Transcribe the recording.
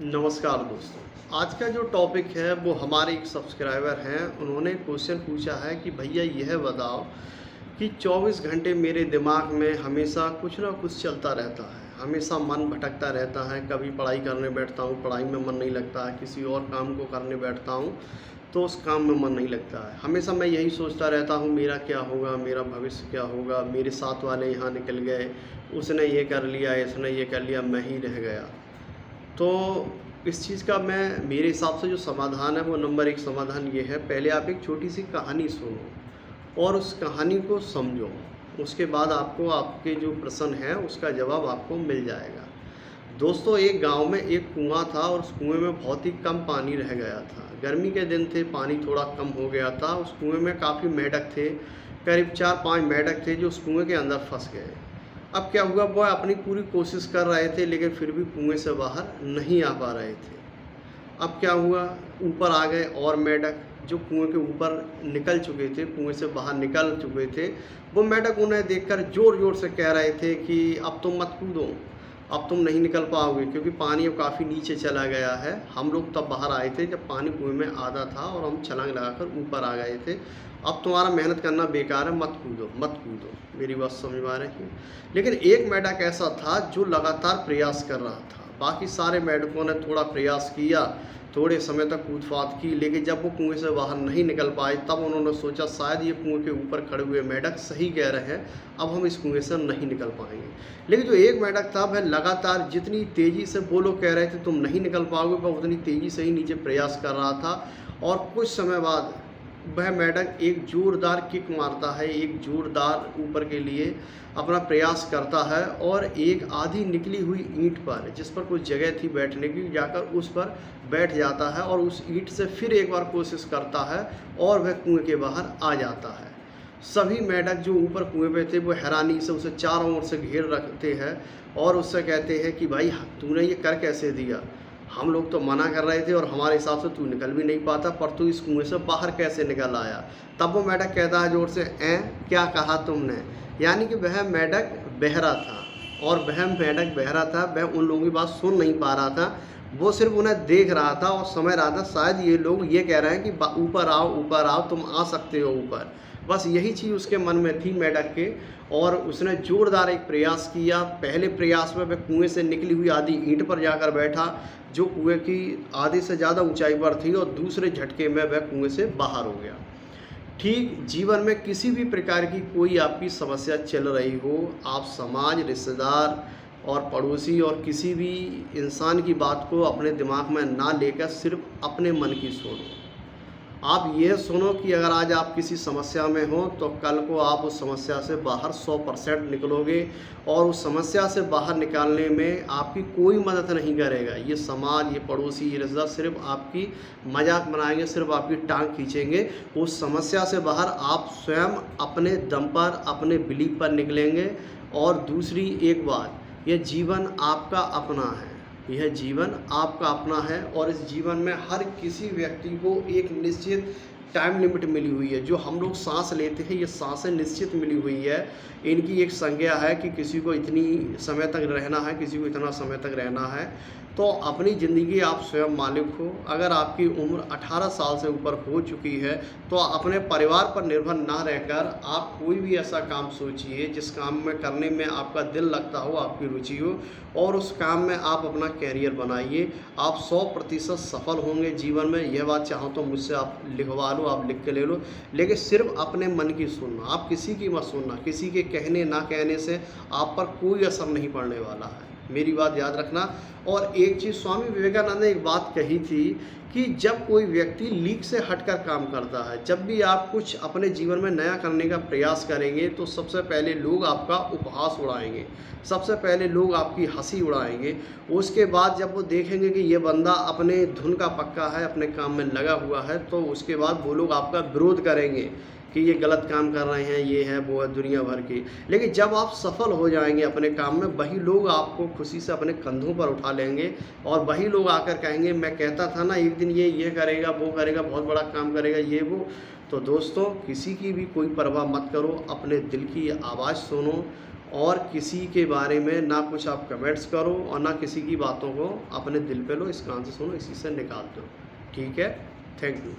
नमस्कार दोस्तों। आज का जो टॉपिक है वो हमारे एक सब्सक्राइबर हैं, उन्होंने क्वेश्चन पूछा है कि भैया यह बताओ कि 24 घंटे मेरे दिमाग में हमेशा कुछ ना कुछ चलता रहता है, हमेशा मन भटकता रहता है। कभी पढ़ाई करने बैठता हूँ, पढ़ाई में मन नहीं लगता है, किसी और काम को करने बैठता हूँ तो उस काम में मन नहीं लगता है। हमेशा मैं यही सोचता रहता हूँ मेरा क्या होगा, मेरा भविष्य क्या होगा, मेरे साथ वाले यहाँ निकल गए, उसने ये कर लिया, इसने ये कर लिया, मैं ही रह गया। तो इस चीज़ का मेरे हिसाब से जो समाधान है वो नंबर एक समाधान ये है, पहले आप एक छोटी सी कहानी सुनो और उस कहानी को समझो। उसके बाद आपको आपके जो प्रश्न है उसका जवाब आपको मिल जाएगा। दोस्तों, एक गांव में एक कुआं था और उस कुएं में बहुत ही कम पानी रह गया था। गर्मी के दिन थे, पानी थोड़ा कम हो गया था। उस कुएं में काफ़ी मेंढक थे, करीब 4-5 मेंढक थे जो उस कुएं के अंदर फंस गए। अब क्या हुआ, वो अपनी पूरी कोशिश कर रहे थे लेकिन फिर भी कुएं से बाहर नहीं आ पा रहे थे। अब क्या हुआ, ऊपर आ गए और मेंढक जो कुएं के ऊपर निकल चुके थे, कुएं से बाहर निकल चुके थे। वो मेंढक उन्हें देखकर ज़ोर ज़ोर से कह रहे थे कि अब तुम मत कूदो, अब तुम नहीं निकल पाओगे, क्योंकि पानी अब काफ़ी नीचे चला गया है। हम लोग तब बाहर आए थे जब पानी कुएं में आधा था और हम छलांग लगाकर ऊपर आ गए थे। अब तुम्हारा मेहनत करना बेकार है, मत कूदो मत कूदो। मेरी बात समझ में आ रही है? लेकिन एक मेंढक ऐसा था जो लगातार प्रयास कर रहा था। बाकी सारे मेंढकों ने थोड़ा प्रयास किया, थोड़े समय तक कूद-फाद की, लेकिन जब वो कुएं से बाहर नहीं निकल पाए तब उन्होंने सोचा शायद ये कुएं के ऊपर खड़े हुए मेंढक सही कह रहे हैं, अब हम इस कुएं से नहीं निकल पाएंगे। लेकिन जो एक मेंढक था वह लगातार जितनी तेज़ी से वो लोग कह रहे थे तुम नहीं निकल पाओगे, वह उतनी तेज़ी से ही नीचे प्रयास कर रहा था। और कुछ समय बाद वह मेंढक एक ज़ोरदार किक मारता है, एक ज़ोरदार ऊपर के लिए अपना प्रयास करता है और एक आधी निकली हुई ईंट पर, जिस पर कुछ जगह थी बैठने की, जाकर उस पर बैठ जाता है और उस ईंट से फिर एक बार कोशिश करता है और वह कुएं के बाहर आ जाता है। सभी मेंढक जो ऊपर कुएं पे थे वो हैरानी से उसे चारों ओर से घेर रखते हैं और उससे कहते हैं कि भाई तूने ये कर कैसे दिया, हम लोग तो मना कर रहे थे और हमारे हिसाब से तू निकल भी नहीं पाता, पर तू इस कुएं से बाहर कैसे निकल आया। तब वो मेंढक कहता है जोर से, क्या कहा तुमने। यानी कि वह मेंढक बहरा था और वह मेंढक बहरा था, वह उन लोगों की बात सुन नहीं पा रहा था, वो सिर्फ उन्हें देख रहा था और समझ रहा था शायद ये लोग ये कह रहे हैं कि ऊपर आओ, तुम आ सकते हो ऊपर। बस यही चीज़ उसके मन में थी मेंढक के, और उसने ज़ोरदार एक प्रयास किया। पहले प्रयास में वह कुएं से निकली हुई आधी ईंट पर जाकर बैठा, जो कुएं की आधे से ज़्यादा ऊंचाई पर थी, और दूसरे झटके में वह कुएं से बाहर हो गया। ठीक जीवन में किसी भी प्रकार की कोई आपकी समस्या चल रही हो, आप समाज, रिश्तेदार और पड़ोसी और किसी भी इंसान की बात को अपने दिमाग में ना लेकर सिर्फ अपने मन की सुनो। आप ये सुनो कि अगर आज आप किसी समस्या में हो तो कल को आप उस समस्या से बाहर 100% निकलोगे, और उस समस्या से बाहर निकालने में आपकी कोई मदद नहीं करेगा। ये समाज, ये पड़ोसी, ये रिश्तेदार सिर्फ आपकी मजाक बनाएंगे, सिर्फ आपकी टांग खींचेंगे। उस समस्या से बाहर आप स्वयं अपने दम पर, अपने बिलीव पर निकलेंगे। और दूसरी एक बात, ये जीवन आपका अपना है, यह जीवन आपका अपना है, और इस जीवन में हर किसी व्यक्ति को एक निश्चित टाइम लिमिट मिली हुई है। जो हम लोग सांस लेते हैं, ये सांसें निश्चित मिली हुई है, इनकी एक संज्ञा है कि किसी को इतनी समय तक रहना है, किसी को इतना समय तक रहना है। तो अपनी ज़िंदगी आप स्वयं मालिक हो। अगर आपकी उम्र 18 साल से ऊपर हो चुकी है तो अपने परिवार पर निर्भर ना रहकर आप कोई भी ऐसा काम सोचिए जिस काम में करने में आपका दिल लगता हो, आपकी रुचि हो, और उस काम में आप अपना कैरियर बनाइए। आप 100% सफल होंगे जीवन में। यह बात चाहो तो मुझसे आप लिखवा लो, आप लिख के ले लो, लेकिन सिर्फ अपने मन की सुनना, आप किसी की मत सुनना। किसी के कहने ना कहने से आप पर कोई असर नहीं पड़ने वाला है, मेरी बात याद रखना। और एक चीज़, स्वामी विवेकानंद ने एक बात कही थी कि जब कोई व्यक्ति लीक से हटकर काम करता है, जब भी आप कुछ अपने जीवन में नया करने का प्रयास करेंगे तो सबसे पहले लोग आपका उपहास उड़ाएंगे, सबसे पहले लोग आपकी हंसी उड़ाएंगे। उसके बाद जब वो देखेंगे कि ये बंदा अपने धुन का पक्का है, अपने काम में लगा हुआ है, तो उसके बाद वो लोग आपका विरोध करेंगे कि ये गलत काम कर रहे हैं, ये है वो है, दुनिया भर की। लेकिन जब आप सफल हो जाएंगे अपने काम में, वही लोग आपको खुशी से अपने कंधों पर उठा लेंगे, और वही लोग आकर कहेंगे मैं कहता था ना एक दिन ये करेगा, वो करेगा, बहुत बड़ा काम करेगा, ये वो। तो दोस्तों, किसी की भी कोई परवाह मत करो, अपने दिल की आवाज़ सुनो और किसी के बारे में ना कुछ आप कमेंट्स करो और ना किसी की बातों को अपने दिल पे लो, इस कान से सुनो, इसी से निकाल दो। ठीक है, थैंक यू।